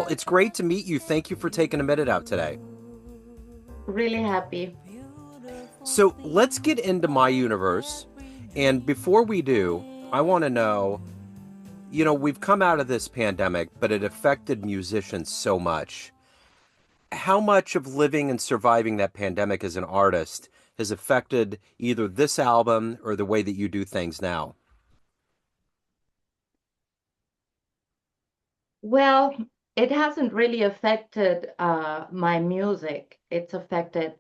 it's great to meet you. Thank you for taking a minute out today. Really happy. So let's get into my universe. And before we do, I want to know, we've come out of this pandemic, but it affected musicians so much. How much of living and surviving that pandemic as an artist has affected either this album or the way that you do things now? Well, it hasn't really affected my music. It's affected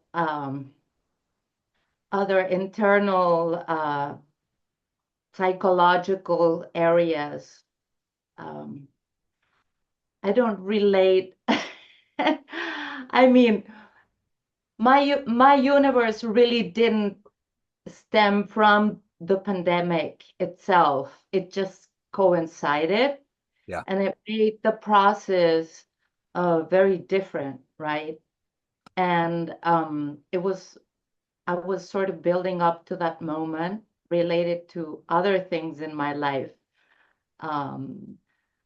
other internal psychological areas. Um, I don't relate. I mean, my universe really didn't stem from the pandemic itself. It just coincided. Yeah, And it made the process very different, right? And I was sort of building up to that moment related to other things in my life. Um,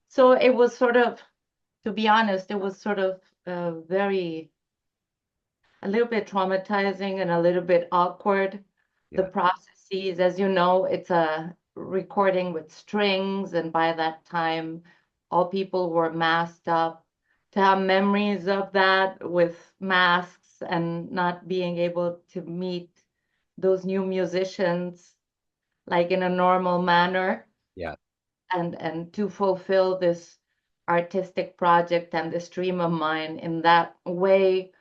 so it was sort of, to be honest, it was sort of a little bit traumatizing and a little bit awkward. The yeah, processes, as you know, it's a recording with strings, and by that time, all people were masked up. To have memories of that with masks and not being able to meet those new musicians like in a normal manner, yeah, and to fulfill this artistic project and this dream of mine in that way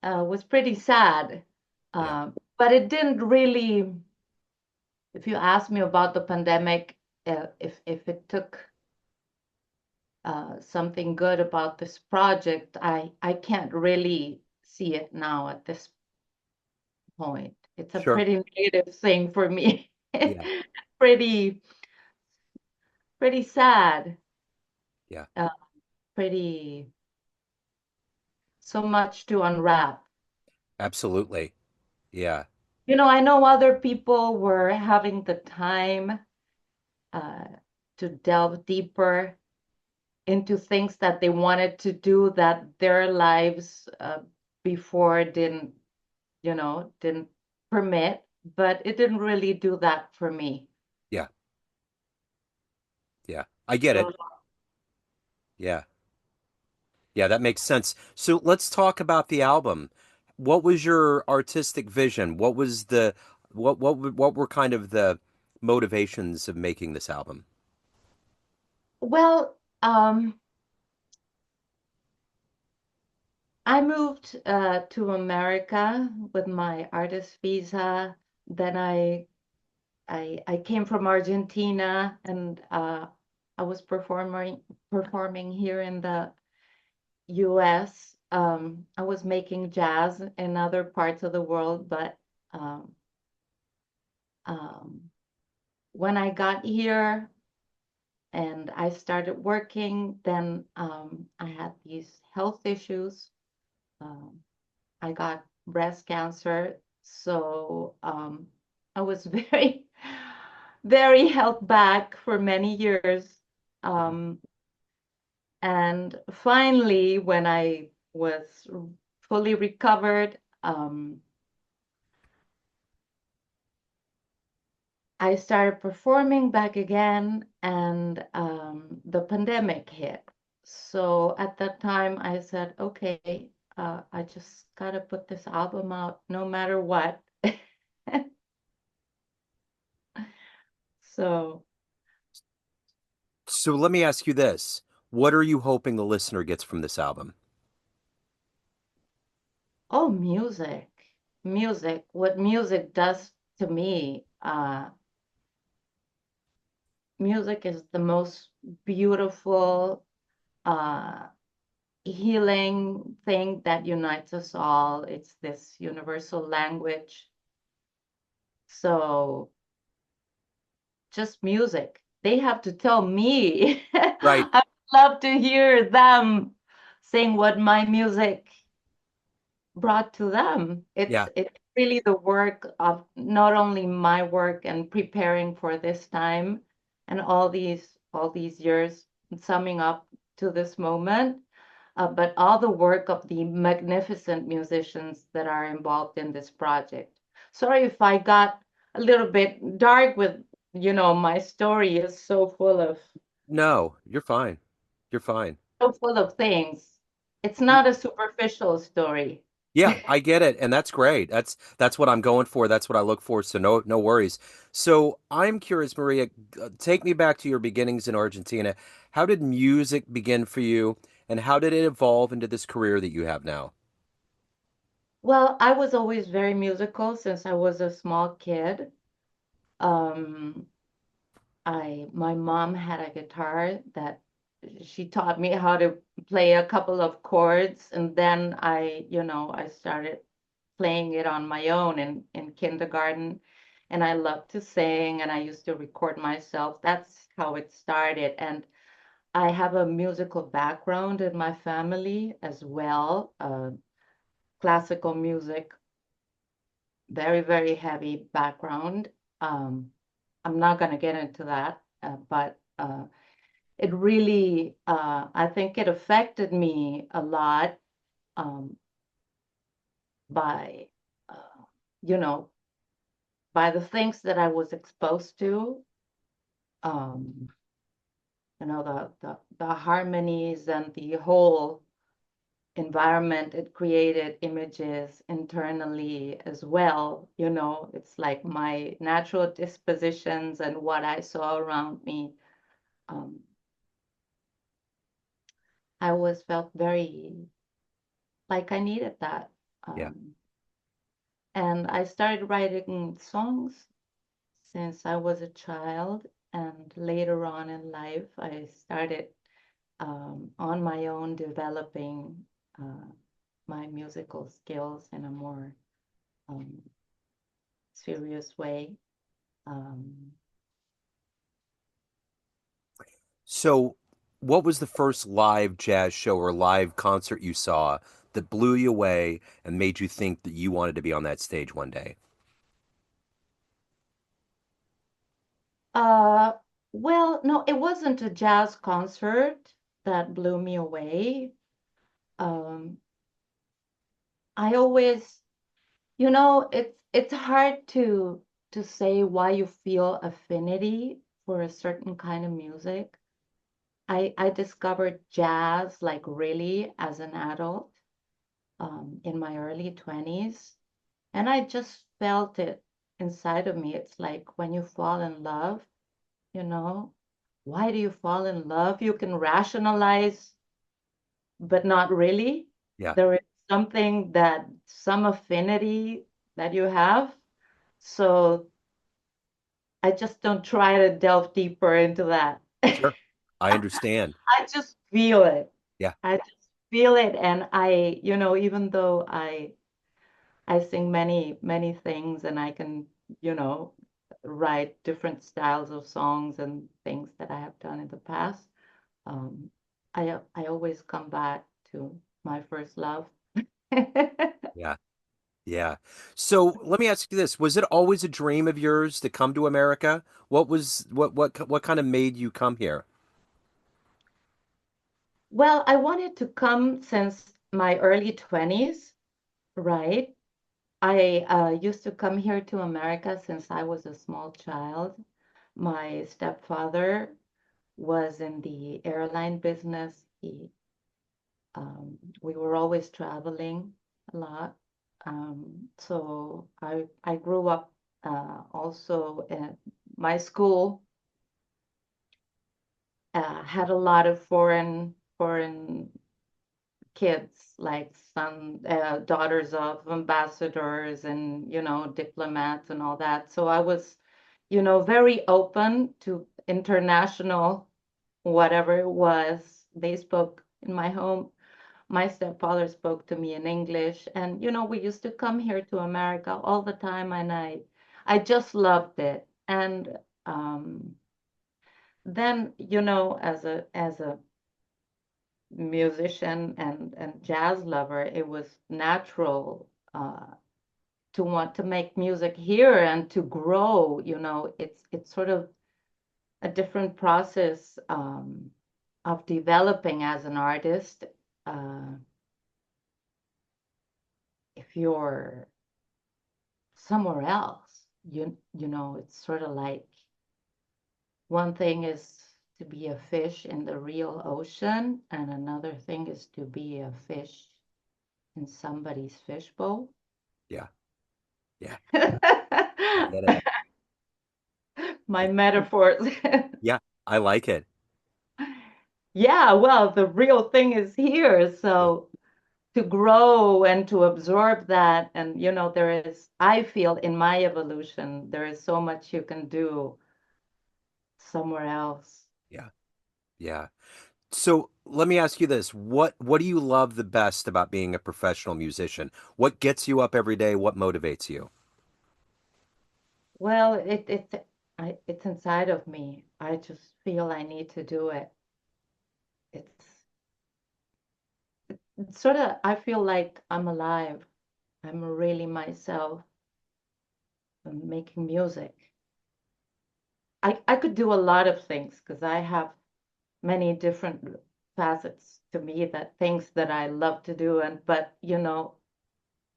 was pretty sad. yeah. But it didn't really, if you ask me about the pandemic, if it took something good about this project, I can't really see it now at this point. It's a Sure. pretty negative thing for me. Yeah, Pretty, pretty sad. yeah, Uh, pretty, so much to unwrap. absolutely. Yeah, You know, I know other people were having the time uh, to delve deeper into things that they wanted to do that their lives before didn't, didn't permit, but it didn't really do that for me. yeah, yeah. I get So, it. Yeah. Yeah, that makes sense. So let's talk about the album. What was your artistic vision? What were kind of the motivations of making this album? well, I moved to America with my artist visa. Then I came from Argentina, and I was performing here in the US. I was making jazz in other parts of the world, but um, um, when I got here and I started working, then I had these health issues. Um, I got breast cancer, so I was very held back for many years. Mhm. Um, And finally, when I was fully recovered, I started performing back again, and the pandemic hit. So at that time, I said, okay, I just gotta put this album out no matter what. So, So let me ask you this. What are you hoping the listener gets from this album? oh, music, what music does to me. Music is the most beautiful, uh, healing thing that unites us all. It's this universal language. So just music. They have to tell me. Right. I would love to hear them sing what my music brought to them. Yeah. It's really the work of not only my work and preparing for this time and all these years summing up to this moment, but all the work of the magnificent musicians that are involved in this project. Sorry if I got a little bit dark with, my story is No, you're fine. You're fine. so full of things. It's not a superficial story. Yeah, I get it, and that's great. That's what I'm going for. That's what I look for. So no worries. So I'm curious, Maria, take me back to your beginnings in Argentina. How did music begin for you, and how did it evolve into this career that you have now? Well, I was always very musical since I was a small kid. Um, my mom had a guitar that she taught me how to play a couple of chords, and then I started playing it on my own in kindergarten. And I loved to sing, and I used to record myself. That's how it started. And I have a musical background in my family as well, classical music, very, very heavy background. Um, I'm not going to get into that, but it really, I think it affected me a lot um, by, uh, you know, by the things that I was exposed to. Um, the harmonies and the whole environment it created images internally as well. It's like my natural dispositions and what I saw around me. Um, I always felt very like I needed that. Yeah. And I started writing songs since I was a child. And later on in life, I started on my own developing my musical skills in a more um, serious way. Um, So, what was the first live jazz show or live concert you saw that blew you away and made you think that you wanted to be on that stage one day? uh, well, no, it wasn't a jazz concert that blew me away. Um, I always, it's hard to say why you feel affinity for a certain kind of music. I discovered jazz like really as an adult in my early 20s. And I just felt it inside of me. It's like when you fall in love, you know, why do you fall in love? You can rationalize, but not really. Yeah, There is something that some affinity that you have. So I just don't try to delve deeper into that. sure. I understand. I just feel it. Yeah, I just feel it. And even though I sing many, many things and I can, you know, write different styles of songs and things that I have done in the past. Um, I always come back to my first love. yeah, yeah. So let me ask you this: was it always a dream of yours to come to America? What kind of made you come here? Well, I wanted to come since my early 20s, right? I used to come here to America since I was a small child. My stepfather was in the airline business. We were always traveling a lot. So I grew up also at my school had a lot of foreign kids, like some daughters of ambassadors and diplomats and all that. So I was very open to international whatever it was. They spoke in my home. My stepfather spoke to me in English, and we used to come here to America all the time, and I just loved it. And then as a musician and jazz lover, it was natural to want to make music here and to grow. It's sort of a different process of developing as an artist. uh, if you're somewhere else, it's sort of like one thing is to be a fish in the real ocean, and another thing is to be a fish in somebody's fishbowl. Yeah. Yeah. I get it. My metaphors. Yeah. I like it. Yeah, well, the real thing is here. Yeah. So to grow and to absorb that, and I feel in my evolution, there is so much you can do somewhere else. Yeah. Yeah. So let me ask you this. What do you love the best about being a professional musician? What gets you up every day? What motivates you? Well, it's inside of me. I just feel I need to do it. It's sort of, I feel like I'm alive. I'm really myself. I'm making music. I could do a lot of things because I have many different facets to me, that things that I love to do. But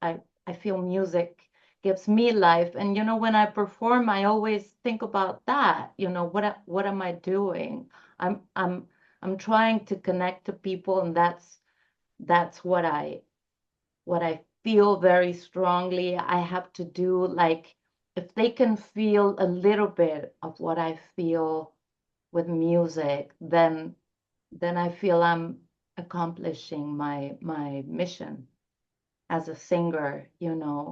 I feel music gives me life. And when I perform, I always think about that. What am I doing? I'm I'm I'm trying to connect to people, and that's what I feel very strongly I have to do. Like, if they can feel a little bit of what I feel with music, then I feel I'm accomplishing my mission as a singer,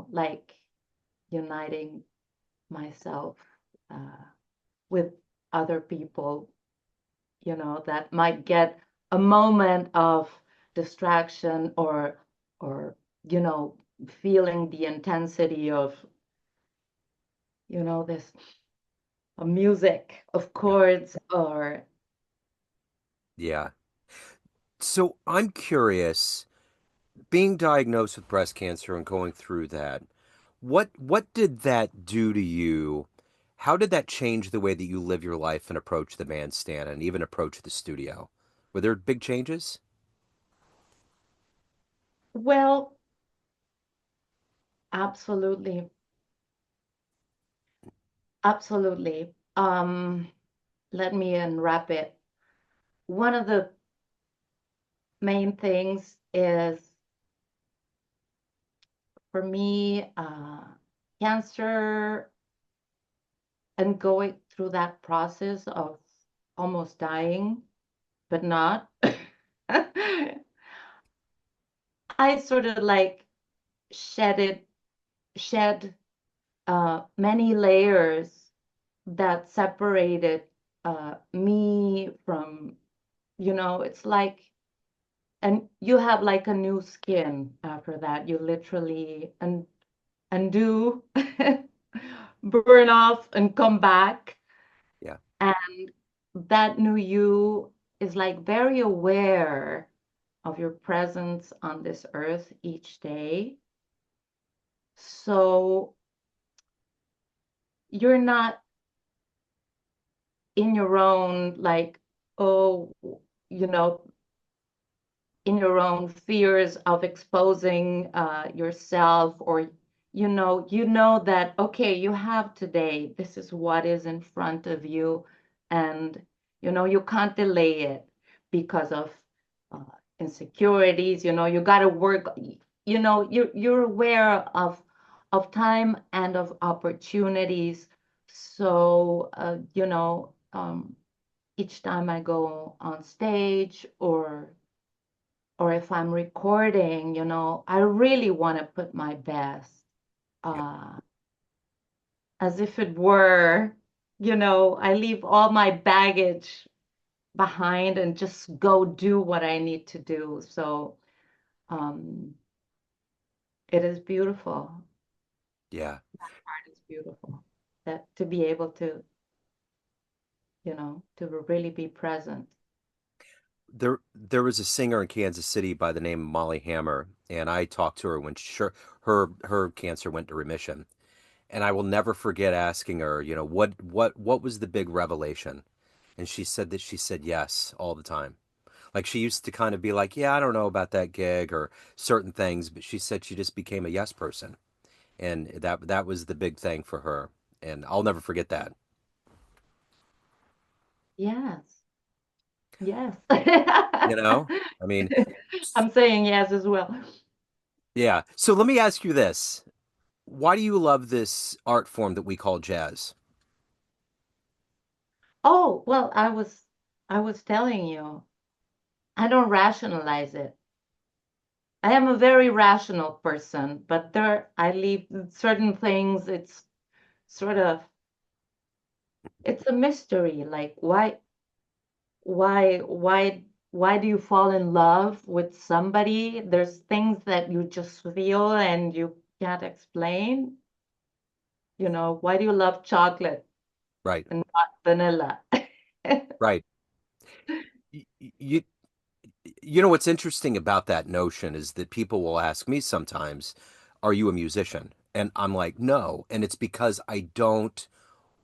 like uniting myself uh, with other people, that might get a moment of distraction, or you know feeling the intensity of this music of Yeah. chords, or Yeah. So I'm curious, being diagnosed with breast cancer and going through that, what did that do to you? How did that change the way that you live your life and approach the bandstand and even approach the studio? Were there big changes? well, absolutely, absolutely. Let me unwrap it. One of the main things is, for me, cancer, and going through that process of almost dying, but not. I sort of like shed shed many layers that separated me from, it's like, and you have like a new skin after that. You literally undo, burn off, and come back. Yeah. And that new you is like very aware of your presence on this earth each day. So you're not in your own, like, oh, you know, in your own fears of exposing yourself, or you know that, okay, you have today, this is what is in front of you, and you can't delay it because of uh, insecurities. You got to work. You're aware of time and of opportunities. So each time I go on stage, or if I'm recording, I really want to put my best, Yeah. uh, as if it were, I leave all my baggage behind and just go do what I need to do. So um, it is beautiful. Yeah. Art is beautiful. That to be able to really be present. There was a singer in Kansas City by the name of Molly Hammer, and I talked to her when her cancer went to remission. And I will never forget asking her, what was the big revelation? And she said yes all the time. Like she used to kind of be like, yeah, I don't know about that gig or certain things, but she said she just became a yes person. And that was the big thing for her. And I'll never forget that. Yes, yes. You know? I mean, I'm saying yes as well. yeah. So let me ask you this. Why do you love this art form that we call jazz? Oh, well, I was telling you, I don't rationalize it. I am a very rational person, but there I leave certain things, it's sort of it's a mystery. Like why do you fall in love with somebody? There's things that you just feel and you can't explain. Why do you love chocolate Right. and not vanilla? Right. You you know what's interesting about that notion is that people will ask me sometimes, "Are you a musician?" And I'm like, "No." And it's because I don't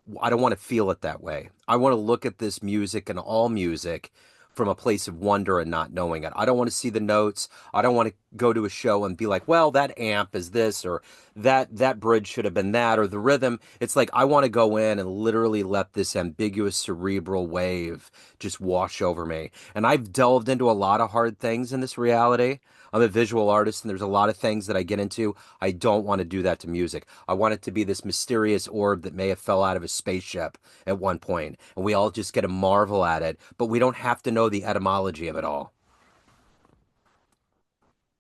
want to feel it that way. I want to look at this music and all music from a place of wonder and not knowing it. I don't want to see the notes. I don't want to go to a show and be like, well, that amp is this or that bridge should have been that or the rhythm. It's like I want to go in and literally let this ambiguous cerebral wave just wash over me. And I've delved into a lot of hard things in this reality. I'm a visual artist and there's a lot of things that I get into. I don't want to do that to music. I want it to be this mysterious orb that may have fell out of a spaceship at one point, and we all just get to marvel at it, but we don't have to know the etymology of it all.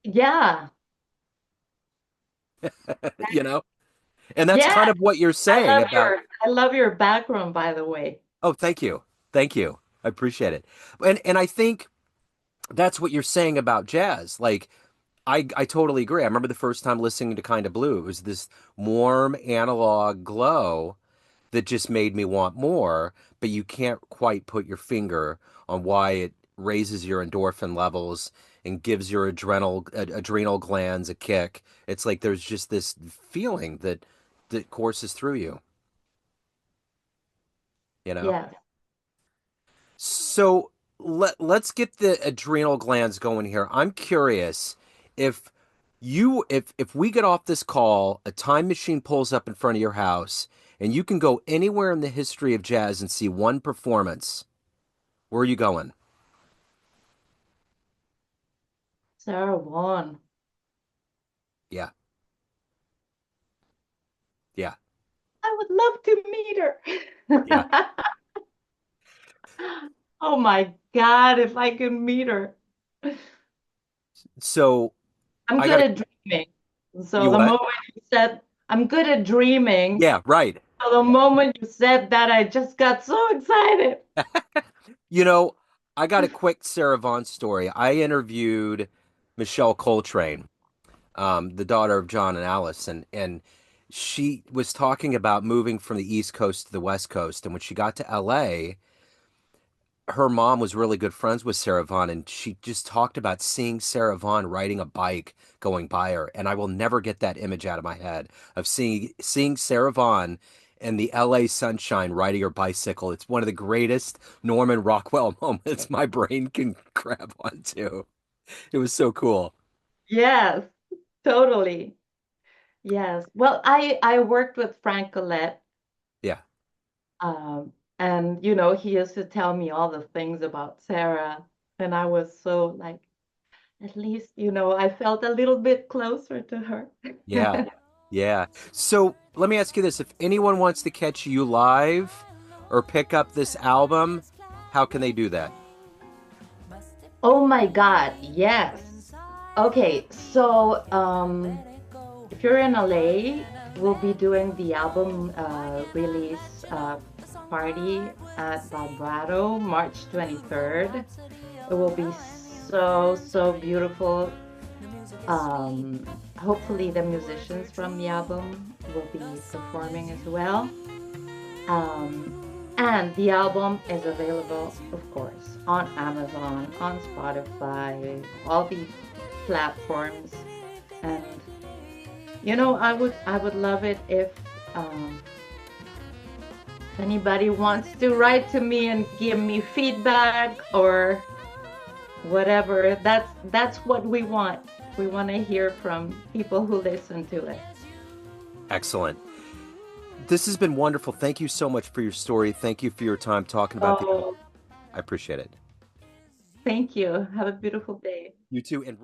Yeah. You know? And that's Yeah, kind of what you're I saying love about, your I love your background, by the way. oh, thank you. Thank you. I appreciate it. And I think that's what you're saying about jazz. Like I totally agree. I remember the first time listening to Kind of Blue. It was this warm analog glow that just made me want more, but you can't quite put your finger on why it raises your endorphin levels and gives your adrenal glands a kick. It's like there's just this feeling that courses through you, you know? Yes. So let's get the adrenal glands going here. I'm curious if if we get off this call, a time machine pulls up in front of your house, and you can go anywhere in the history of jazz and see one performance. Where are you going? Sarah Vaughan. Yeah, yeah, I would love to meet yeah. her. Oh my God, if I could meet her. So I'm I good gotta, at dreaming. So you the what? moment you said, I'm good at dreaming. Yeah, right. So the moment you said that, I just got so excited. You know, I got a quick Sarah Vaughan story. I interviewed Michelle Coltrane, the daughter of John and Alice, and she was talking about moving from the East Coast to the West Coast. And when she got to LA, her mom was really good friends with Sarah Vaughan, and she just talked about seeing Sarah Vaughan riding a bike going by her. And I will never get that image out of my head of seeing Sarah Vaughan in the LA sunshine riding her bicycle. It's one of the greatest Norman Rockwell moments my brain can grab onto. It was so cool. Yes, totally. Yes. Well, I worked with Frank Collette, Yeah. and he used to tell me all the things about Sarah, and I was so like, at least, I felt a little bit closer to her. Yeah. Yeah. So let me ask you this. If anyone wants to catch you live or pick up this album, how can they do that? Oh my God, yes. Okay, so if you're in LA, we'll be doing the album release party at Vibrato March 23rd. It will be so, so beautiful. Hopefully the musicians from the album will be performing as well. And the album is available, of course, on Amazon, on Spotify, all these platforms. And I would love it if anybody wants to write to me and give me feedback or whatever. That's what we want. We want to hear from people who listen to it. Excellent. This has been wonderful. Thank you so much for your story. Thank you for your time talking about the album. Oh, I appreciate it. thank you. Have a beautiful day. You too. And